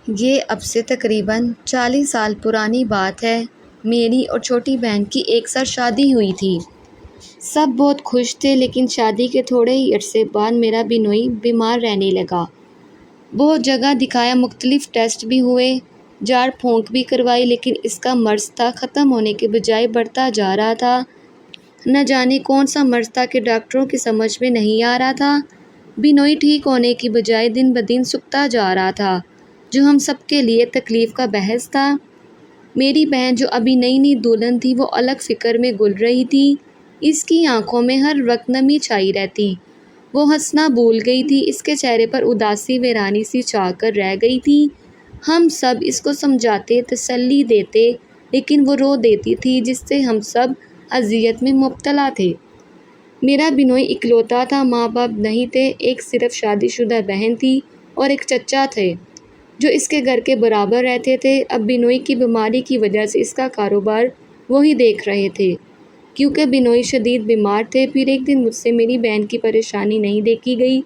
یہ اب سے تقریباً 40 سال پرانی بات ہے۔ میری اور چھوٹی بہن کی ایک ساتھ شادی ہوئی تھی۔ سب بہت خوش تھے، لیکن شادی کے تھوڑے ہی عرصے بعد میرا بنوئی بیمار رہنے لگا۔ بہت جگہ دکھایا، مختلف ٹیسٹ بھی ہوئے، جھاڑ پھونک بھی کروائی، لیکن اس کا مرض تھا ختم ہونے کے بجائے بڑھتا جا رہا تھا۔ نہ جانے کون سا مرض تھا کہ ڈاکٹروں کی سمجھ میں نہیں آ رہا تھا۔ بنوئی ٹھیک ہونے کی بجائے دن بدن سوکھتا جا رہا تھا، جو ہم سب کے لیے تکلیف کا باعث تھا۔ میری بہن جو ابھی نئی نئی دلہن تھی، وہ الگ فکر میں گل رہی تھی۔ اس کی آنکھوں میں ہر وقت نمی چھائی رہتی۔ وہ ہنسنا بھول گئی تھی، اس کے چہرے پر اداسی ویرانی سی چھا کر رہ گئی تھی۔ ہم سب اس کو سمجھاتے، تسلی دیتے، لیکن وہ رو دیتی تھی، جس سے ہم سب اذیت میں مبتلا تھے۔ میرا بنوئی اکلوتا تھا، ماں باپ نہیں تھے، ایک صرف شادی شدہ بہن تھی اور ایک چچا تھے جو اس کے گھر کے برابر رہتے تھے۔ اب بنوئی کی بیماری کی وجہ سے اس کا کاروبار وہی دیکھ رہے تھے، کیونکہ بنوئی شدید بیمار تھے۔ پھر ایک دن مجھ سے میری بہن کی پریشانی نہیں دیکھی گئی،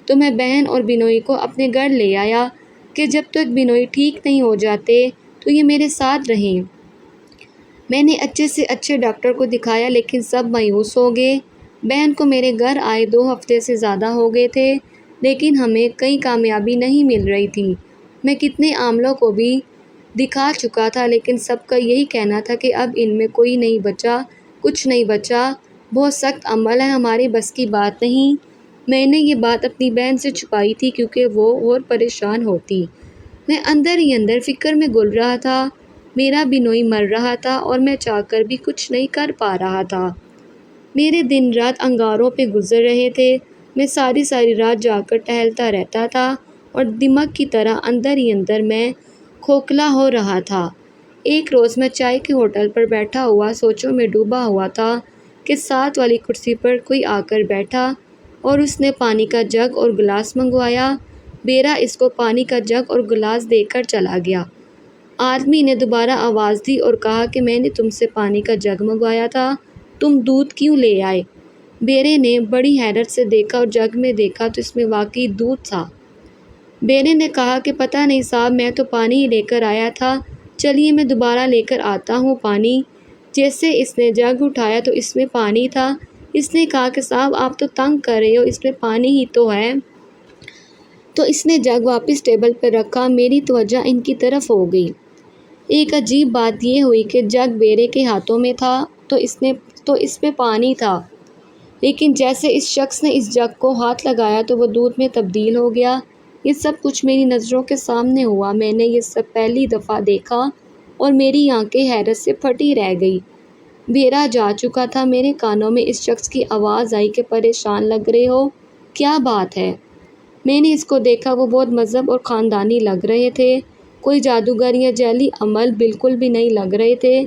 تو میں بہن اور بنوئی کو اپنے گھر لے آیا کہ جب تک بنوئی ٹھیک نہیں ہو جاتے تو یہ میرے ساتھ رہیں۔ میں نے اچھے سے اچھے ڈاکٹر کو دکھایا، لیکن سب مایوس ہو گئے۔ بہن کو میرے گھر آئے 2 ہفتے سے زیادہ ہو گئے تھے، لیکن ہمیں کہیں کامیابی نہیں مل رہی تھی۔ میں کتنے عاملوں کو بھی دکھا چکا تھا، لیکن سب کا یہی کہنا تھا کہ اب ان میں کوئی نہیں بچا، کچھ نہیں بچا، بہت سخت عمل ہے، ہماری بس کی بات نہیں۔ میں نے یہ بات اپنی بہن سے چھپائی تھی کیونکہ وہ اور پریشان ہوتی۔ میں اندر ہی اندر فکر میں گل رہا تھا۔ میرا بنوئی مر رہا تھا اور میں چاہ کر بھی کچھ نہیں کر پا رہا تھا۔ میرے دن رات انگاروں پہ گزر رہے تھے۔ میں ساری رات جا کر ٹہلتا رہتا تھا اور دماغ کی طرح اندر ہی اندر میں کھوکھلا ہو رہا تھا۔ ایک روز میں چائے کے ہوٹل پر بیٹھا ہوا سوچوں میں ڈوبا ہوا تھا کہ ساتھ والی کرسی پر کوئی آ کر بیٹھا اور اس نے پانی کا جگ اور گلاس منگوایا۔ بیرا اس کو پانی کا جگ اور گلاس دے کر چلا گیا۔ آدمی نے دوبارہ آواز دی اور کہا کہ میں نے تم سے پانی کا جگ منگوایا تھا، تم دودھ کیوں لے آئے؟ بیرے نے بڑی حیرت سے دیکھا اور جگ میں دیکھا تو اس میں واقعی دودھ تھا۔ بیرے نے کہا کہ پتہ نہیں صاحب، میں تو پانی ہی لے کر آیا تھا، چلیے میں دوبارہ لے کر آتا ہوں پانی۔ جیسے اس نے جگ اٹھایا تو اس میں پانی تھا۔ اس نے کہا کہ صاحب آپ تو تنگ کر رہے ہو، اس میں پانی ہی تو ہے۔ تو اس نے جگ واپس ٹیبل پر رکھا۔ میری توجہ ان کی طرف ہو گئی۔ ایک عجیب بات یہ ہوئی کہ جگ بیرے کے ہاتھوں میں تھا تو اس میں پانی تھا، لیکن جیسے اس شخص نے اس جگ کو ہاتھ لگایا تو وہ دودھ میں تبدیل ہو گیا۔ یہ سب کچھ میری نظروں کے سامنے ہوا۔ میں نے یہ سب پہلی دفعہ دیکھا اور میری آنکھیں حیرت سے پھٹی رہ گئی۔ بیرا جا چکا تھا۔ میرے کانوں میں اس شخص کی آواز آئی کہ پریشان لگ رہے ہو، کیا بات ہے؟ میں نے اس کو دیکھا، وہ بہت مہذب اور خاندانی لگ رہے تھے، کوئی جادوگر یا جعلی عمل بالکل بھی نہیں لگ رہے تھے۔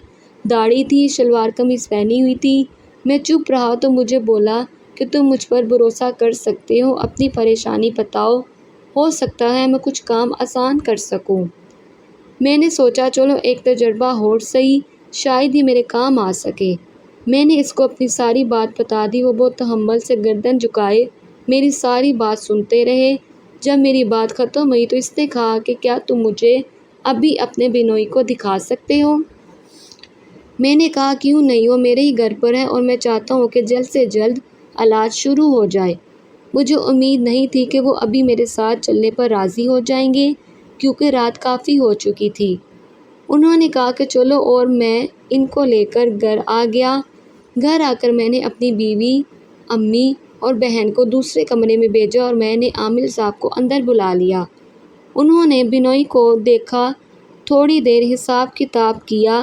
داڑھی تھی، شلوار قمیض پہنی ہوئی تھی۔ میں چپ رہا تو مجھے بولا کہ تم مجھ پر بھروسہ کر سکتے ہو، اپنی پریشانی بتاؤ، ہو سکتا ہے میں کچھ کام آسان کر سکوں۔ میں نے سوچا چلو ایک تجربہ اور سہی، شاید ہی میرے کام آ سکے۔ میں نے اس کو اپنی ساری بات بتا دی۔ وہ بہت تحمل سے گردن جھکائے میری ساری بات سنتے رہے۔ جب میری بات ختم ہوئی تو اس نے کہا کہ کیا تم مجھے ابھی اپنے بنوئی کو دکھا سکتے ہو؟ میں نے کہا کیوں نہیں، وہ میرے ہی گھر پر ہے اور میں چاہتا ہوں کہ جلد سے جلد علاج شروع ہو جائے۔ مجھے امید نہیں تھی کہ وہ ابھی میرے ساتھ چلنے پر راضی ہو جائیں گے، کیونکہ رات کافی ہو چکی تھی۔ انہوں نے کہا کہ چلو، اور میں ان کو لے کر گھر آ گیا۔ گھر آ کر میں نے اپنی بیوی، امی اور بہن کو دوسرے کمرے میں بھیجا اور میں نے عامل صاحب کو اندر بلا لیا۔ انہوں نے بنوئی کو دیکھا، تھوڑی دیر حساب کتاب کیا۔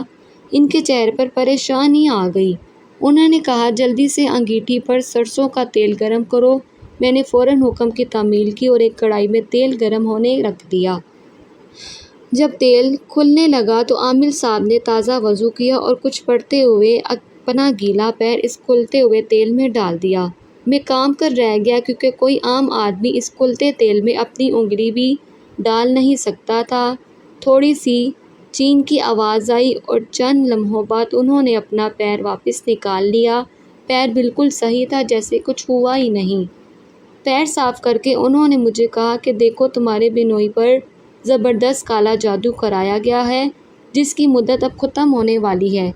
ان کے چہرے پر پریشانی آ گئی۔ انہوں نے کہا جلدی سے انگیٹھی پر سرسوں کا تیل گرم کرو۔ میں نے فوراً حکم کی تعمیل کی اور ایک کڑھائی میں تیل گرم ہونے رکھ دیا۔ جب تیل کھلنے لگا تو عامل صاحب نے تازہ وضو کیا اور کچھ پڑھتے ہوئے اپنا گیلا پیر اس کھلتے ہوئے تیل میں ڈال دیا۔ میں کام کر رہ گیا، کیونکہ کوئی عام آدمی اس کھلتے تیل میں اپنی انگلی بھی ڈال نہیں سکتا تھا۔ تھوڑی سی چین کی آواز آئی اور چند لمحوں بعد انہوں نے اپنا پیر واپس نکال لیا۔ پیر بالکل صحیح تھا، جیسے کچھ ہوا ہی نہیں۔ پیر صاف کر کے انہوں نے مجھے کہا کہ دیکھو تمہارے بنوئی پر زبردست کالا جادو کرایا گیا ہے جس کی مدت اب ختم ہونے والی ہے،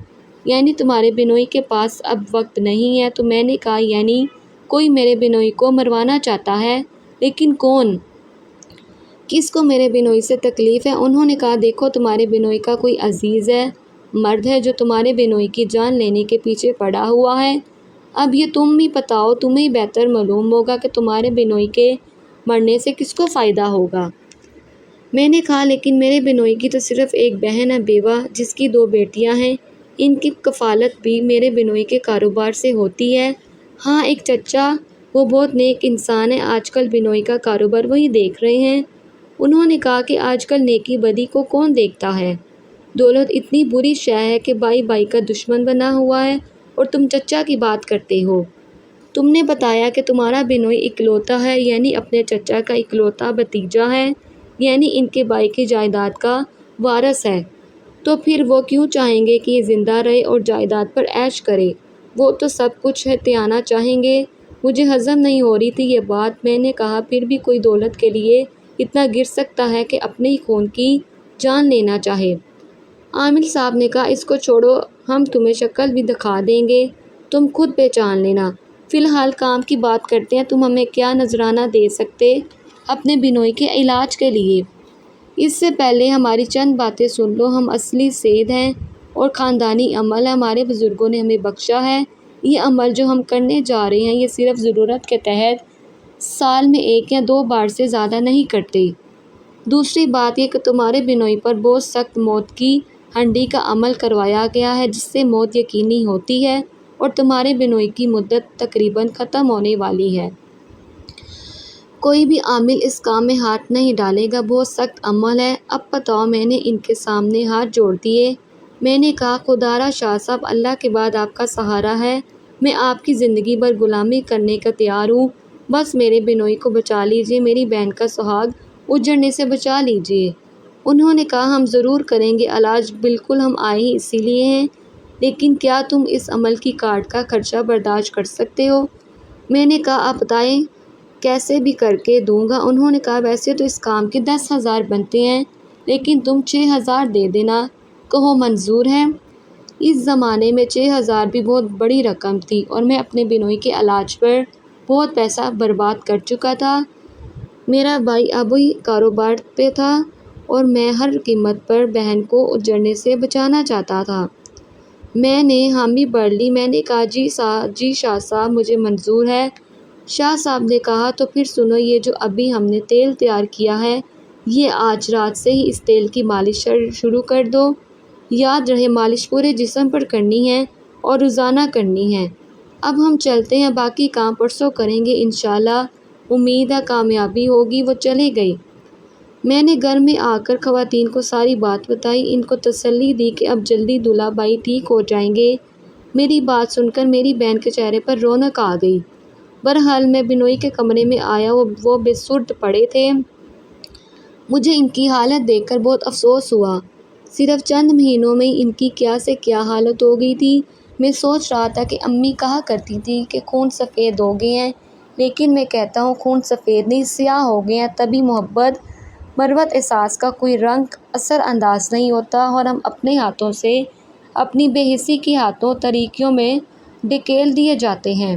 یعنی تمہارے بنوئی کے پاس اب وقت نہیں ہے۔ تو میں نے کہا یعنی کوئی میرے بنوئی کو مروانا چاہتا ہے؟ لیکن کون؟ کس کو میرے بنوئی سے تکلیف ہے؟ انہوں نے کہا دیکھو تمہارے بنوئی کا کوئی عزیز ہے، مرد ہے جو تمہارے بنوئی کی جان لینے کے پیچھے پڑا ہوا ہے۔ اب یہ تم ہی بتاؤ، تمہیں بہتر معلوم ہوگا کہ تمہارے بنوئی کے مرنے سے کس کو فائدہ ہوگا۔ میں نے کہا لیکن میرے بنوئی کی تو صرف ایک بہن ہے بیوہ جس کی 2 بیٹیاں ہیں، ان کی کفالت بھی میرے بنوئی کے کاروبار سے ہوتی ہے۔ ہاں ایک چچا، وہ بہت نیک انسان ہے، آج کل بنوئی کا کاروبار وہی دیکھ رہے ہیں۔ انہوں نے کہا کہ آج کل نیکی بدی کو کون دیکھتا ہے، دولت اتنی بری شے ہے کہ بھائی بھائی کا دشمن بنا ہوا ہے، اور تم چچا کی بات کرتے ہو۔ تم نے بتایا کہ تمہارا بنوئی اکلوتا ہے، یعنی اپنے چچا کا اکلوتا بھتیجا ہے، یعنی ان کے بھائی کی جائیداد کا وارث ہے، تو پھر وہ کیوں چاہیں گے کہ یہ زندہ رہے اور جائیداد پر عیش کرے؟ وہ تو سب کچھ ہتھیانا چاہیں گے۔ مجھے ہضم نہیں ہو رہی تھی یہ بات۔ میں نے کہا پھر بھی کوئی دولت کے لیے اتنا گر سکتا ہے کہ اپنے ہی خون کی جان لینا چاہے؟ عامل صاحب نے کہا اس کو چھوڑو، ہم تمہیں شکل بھی دکھا دیں گے، تم خود پہچان لینا۔ فی الحال کام کی بات کرتے ہیں، تم ہمیں کیا نذرانہ دے سکتے اپنے بنوئی کے علاج کے لیے؟ اس سے پہلے ہماری چند باتیں سن لو۔ ہم اصلی سید ہیں اور خاندانی عمل ہے، ہمارے بزرگوں نے ہمیں بخشا ہے۔ یہ عمل جو ہم کرنے جا رہے ہیں یہ صرف ضرورت کے تحت سال میں 1 یا 2 بار سے زیادہ نہیں کرتے۔ دوسری بات یہ کہ تمہارے بنوئی پر بہت سخت موت کی ہنڈی کا عمل کروایا گیا ہے جس سے موت یقینی ہوتی ہے، اور تمہارے بنوئی کی مدت تقریباً ختم ہونے والی ہے۔ کوئی بھی عامل اس کام میں ہاتھ نہیں ڈالے گا، بہت سخت عمل ہے۔ اب بتاؤ۔ میں نے ان کے سامنے ہاتھ جوڑ دیے۔ میں نے کہا خدا را شاہ صاحب، اللہ کے بعد آپ کا سہارا ہے، میں آپ کی زندگی بھر غلامی کرنے کا تیار ہوں، بس میرے بنوئی کو بچا لیجیے، میری بہن کا سہاگ اجڑنے سے بچا لیجیے۔ انہوں نے کہا ہم ضرور کریں گے علاج، بالکل ہم آئے ہی اسی لیے ہیں، لیکن کیا تم اس عمل کی کاٹ کا خرچہ برداشت کر سکتے ہو؟ میں نے کہا آپ بتائیں، کیسے بھی کر کے دوں گا۔ انہوں نے کہا ویسے تو اس کام کے 10,000 بنتے ہیں، لیکن تم 6,000 دے دینا، کہو منظور ہے؟ اس زمانے میں 6,000 بھی بہت بڑی رقم تھی، اور میں اپنے بنوئی کے علاج پر بہت پیسہ برباد کر چکا تھا۔ میرا بھائی ابھی کاروبار پہ تھا اور میں ہر قیمت پر بہن کو اجڑنے سے بچانا چاہتا تھا۔ میں نے حامی بھر لی۔ میں نے کہا جی شاہ صاحب، مجھے منظور ہے۔ شاہ صاحب نے کہا تو پھر سنو، یہ جو ابھی ہم نے تیل تیار کیا ہے، یہ آج رات سے ہی اس تیل کی مالش شروع کر دو۔ یاد رہے مالش پورے جسم پر کرنی ہے اور روزانہ کرنی ہے۔ اب ہم چلتے ہیں، باقی کام پرسوں کریں گے انشاءاللہ، امید ہے کامیابی ہوگی۔ وہ چلے گئے۔ میں نے گھر میں آ کر خواتین کو ساری بات بتائی، ان کو تسلی دی کہ اب جلدی دولہا بھائی ٹھیک ہو جائیں گے۔ میری بات سن کر میری بہن کے چہرے پر رونق آ گئی۔ بہرحال میں بنوئی کے کمرے میں آیا، وہ بے سرد پڑے تھے۔ مجھے ان کی حالت دیکھ کر بہت افسوس ہوا۔ صرف چند مہینوں میں ان کی کیا سے کیا حالت ہو گئی تھی۔ میں سوچ رہا تھا کہ امی کہا کرتی تھی کہ خون سفید ہو گئے ہیں، لیکن میں کہتا ہوں خون سفید نہیں سیاہ ہو گئے ہیں۔ طبی محبت مروت احساس کا کوئی رنگ اثر انداز نہیں ہوتا، اور ہم اپنے ہاتھوں سے اپنی بے حسی کے ہاتھوں تاریکیوں میں ڈھکیل دیے جاتے ہیں،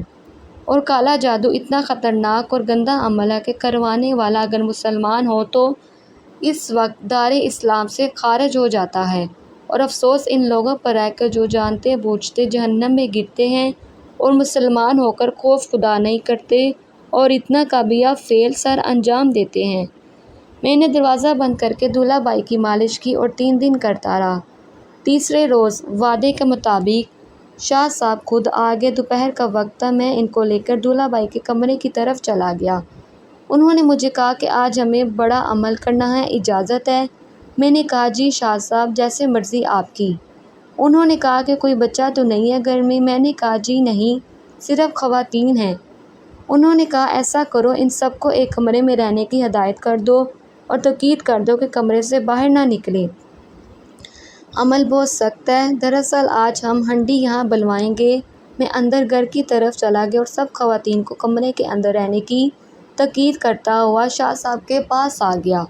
اور کالا جادو اتنا خطرناک اور گندا عمل ہے کہ کروانے والا اگر مسلمان ہو تو اس وقت دار اسلام سے خارج ہو جاتا ہے، اور افسوس ان لوگوں پر ہے کہ جو جانتے بوجھتے جہنم میں گرتے ہیں اور مسلمان ہو کر خوف خدا نہیں کرتے اور اتنا کبیرہ فعل سر انجام دیتے ہیں۔ میں نے دروازہ بند کر کے دولہا بھائی کی مالش کی اور 3 دن کرتا رہا۔ تیسرے روز وعدے کے مطابق شاہ صاحب خود آ گئے۔ دوپہر کا وقت تھا، میں ان کو لے کر دولہا بھائی کے کمرے کی طرف چلا گیا۔ انہوں نے مجھے کہا کہ آج ہمیں بڑا عمل کرنا ہے، اجازت ہے؟ میں نے کہا جی شاہ صاحب، جیسے مرضی آپ کی۔ انہوں نے کہا کہ کوئی بچہ تو نہیں ہے گھر میں؟ میں نے کہا جی نہیں، صرف خواتین ہیں۔ انہوں نے کہا ایسا کرو، ان سب کو ایک کمرے میں رہنے کی ہدایت کر دو اور تاکید کر دو کہ کمرے سے باہر نہ نکلیں۔ عمل بہت سخت ہے، دراصل آج ہم ہنڈی یہاں بلوائیں گے۔ میں اندر گھر کی طرف چلا گیا اور سب خواتین کو کمرے کے اندر رہنے کی تاکید کرتا ہوا شاہ صاحب کے پاس آ گیا۔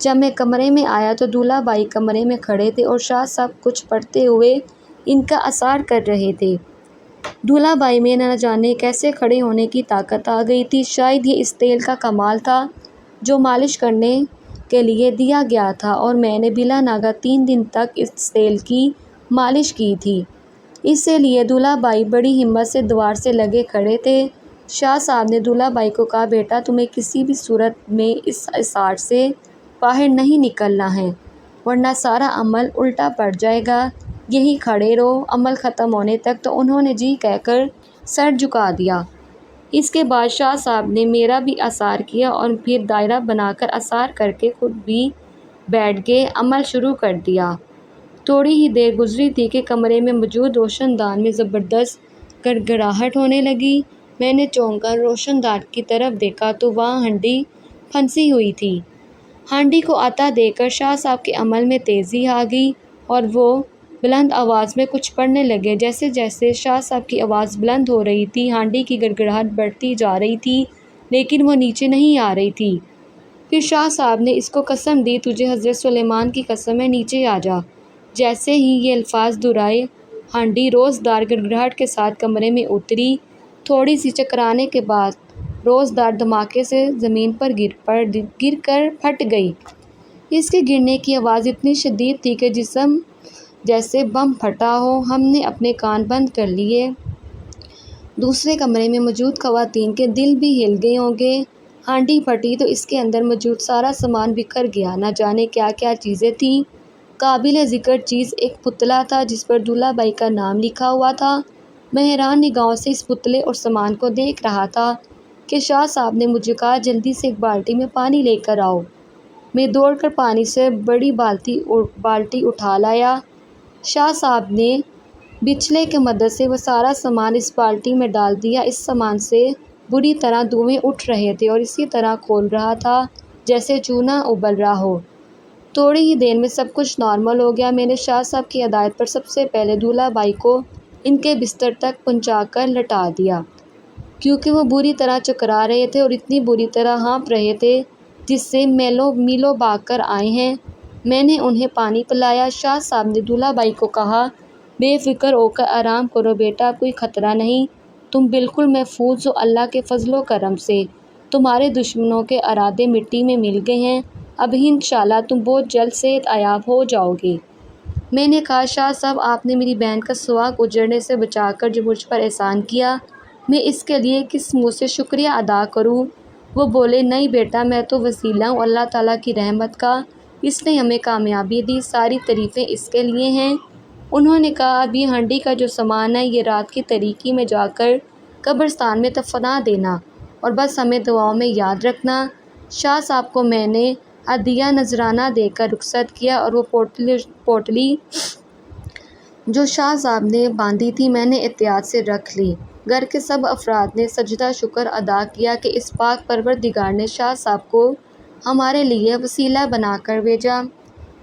جب میں کمرے میں آیا تو دولہا بھائی کمرے میں کھڑے تھے اور شاہ صاحب کچھ پڑھتے ہوئے ان کا اثار کر رہے تھے۔ دولہا بھائی میں نہ جانے کیسے کھڑے ہونے کی طاقت آ گئی تھی۔ شاید یہ اس تیل کا کمال تھا جو مالش کرنے کے لیے دیا گیا تھا، اور میں نے بلا ناغہ 3 دن تک اس تیل کی مالش کی تھی۔ اسی لیے دولہا بھائی بڑی ہمت سے دیوار سے لگے کھڑے تھے۔ شاہ صاحب نے دولہا بھائی کو کہا، بیٹا تمہیں کسی بھی صورت میں اس اثار سے باہر نہیں نکلنا ہے، ورنہ سارا عمل الٹا پڑ جائے گا۔ یہیں کھڑے رہو عمل ختم ہونے تک۔ تو انہوں نے جی کہہ کر سر جھکا دیا۔ اس کے بعد شاہ صاحب نے میرا بھی اثار کیا اور پھر دائرہ بنا کر اثار کر کے خود بھی بیٹھ گئے، عمل شروع کر دیا۔ تھوڑی ہی دیر گزری تھی کہ کمرے میں موجود روشن دان میں زبردست گڑگڑاہٹ ہونے لگی۔ میں نے چونک کر روشن دان کی طرف دیکھا تو وہاں ہانڈی پھنسی ہوئی تھی۔ ہانڈی کو آتا دیکھ کر شاہ صاحب کے عمل میں تیزی آ گئی اور وہ بلند آواز میں کچھ پڑھنے لگے۔ جیسے جیسے شاہ صاحب کی آواز بلند ہو رہی تھی، ہانڈی کی گڑگڑاہٹ بڑھتی جا رہی تھی، لیکن وہ نیچے نہیں آ رہی تھی۔ پھر شاہ صاحب نے اس کو قسم دی، تجھے حضرت سلیمان کی قسم ہے، نیچے آ جا۔ جیسے ہی یہ الفاظ دہرائے، ہانڈی روزدار گڑگڑاہٹ کے ساتھ کمرے میں اتری۔ تھوڑی سی چکرانے کے بعد روزدار دھماکے سے زمین پر گر کر پھٹ گئی۔ اس کے گرنے کی آواز اتنی شدید تھی کہ جیسے بم پھٹا ہو۔ ہم نے اپنے کان بند کر لیے۔ دوسرے کمرے میں موجود خواتین کے دل بھی ہل گئے ہوں گے۔ ہانڈی پھٹی تو اس کے اندر موجود سارا سامان بکھر گیا۔ نہ جانے کیا کیا چیزیں تھیں۔ قابل ذکر چیز ایک پتلا تھا جس پر دولہا بھائی کا نام لکھا ہوا تھا۔ میں حیران نگاہوں سے اس پتلے اور سامان کو دیکھ رہا تھا کہ شاہ صاحب نے مجھے کہا، جلدی سے ایک بالٹی میں پانی لے کر آؤ۔ میں دوڑ کر پانی سے بڑی بالٹی اٹھا لایا۔ شاہ صاحب نے بچھلے کی مدد سے وہ سارا سامان اس بالٹی میں ڈال دیا۔ اس سامان سے بری طرح دھوئیں اٹھ رہے تھے اور اسی طرح کھول رہا تھا جیسے چونا ابل رہا ہو۔ تھوڑی ہی دیر میں سب کچھ نارمل ہو گیا۔ میں نے شاہ صاحب کی ہدایت پر سب سے پہلے دولہا بھائی کو ان کے بستر تک پہنچا کر لٹا دیا، کیونکہ وہ بری طرح چکرا رہے تھے اور اتنی بری طرح ہانپ رہے تھے جس سے میلوں بھاگ کر آئے ہیں۔ میں نے انہیں پانی پلایا۔ شاہ صاحب نے دولہا بھائی کو کہا، بے فکر ہو کر آرام کرو بیٹا، کوئی خطرہ نہیں، تم بالکل محفوظ ہو اللہ کے فضل و کرم سے۔ تمہارے دشمنوں کے ارادے مٹی میں مل گئے ہیں، اب انشاءاللہ تم بہت جلد صحت یاب ہو جاؤ گے۔ میں نے کہا، شاہ صاحب آپ نے میری بہن کا سہاگ اجڑنے سے بچا کر جو مجھ پر احسان کیا، میں اس کے لیے کس منہ سے شکریہ ادا کروں؟ وہ بولے، نہیں بیٹا، میں تو وسیلہ ہوں اللہ تعالیٰ کی رحمت کا، اس نے ہمیں کامیابی دی، ساری تعریفیں اس کے لیے ہیں۔ انہوں نے کہا، اب یہ ہانڈی کا جو سامان ہے یہ رات کی تاریکی میں جا کر قبرستان میں دفنا دینا، اور بس ہمیں دعاؤں میں یاد رکھنا۔ شاہ صاحب کو میں نے عطیہ نذرانہ دے کر رخصت کیا اور وہ پوٹلی جو شاہ صاحب نے باندھی تھی میں نے احتیاط سے رکھ لی۔ گھر کے سب افراد نے سجدہ شکر ادا کیا کہ اس پاک پروردگار نے شاہ صاحب کو ہمارے لیے وسیلہ بنا کر بھیجا،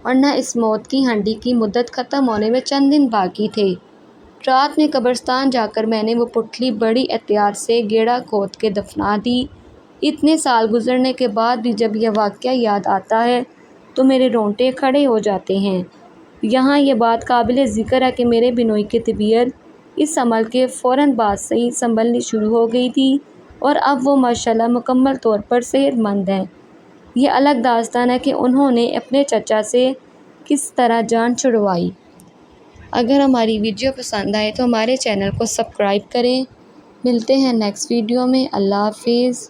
ورنہ اس موت کی ہانڈی کی مدت ختم ہونے میں چند دن باقی تھے۔ رات میں قبرستان جا کر میں نے وہ پوٹلی بڑی احتیاط سے گہرا کھود کے دفنا دی۔ اتنے سال گزرنے کے بعد بھی جب یہ واقعہ یاد آتا ہے تو میرے رونگٹے کھڑے ہو جاتے ہیں۔ یہاں یہ بات قابل ذکر ہے کہ میرے بنوئی کی طبیعت اس عمل کے فوراً بعد سے ہی سنبھلنی شروع ہو گئی تھی اور اب وہ ماشاءاللہ مکمل طور پر صحت مند ہیں۔ یہ الگ داستان ہے کہ انہوں نے اپنے چچا سے کس طرح جان چھڑوائی۔ اگر ہماری ویڈیو پسند آئے تو ہمارے چینل کو سبسکرائب کریں۔ ملتے ہیں نیکسٹ ویڈیو میں۔ اللہ حافظ۔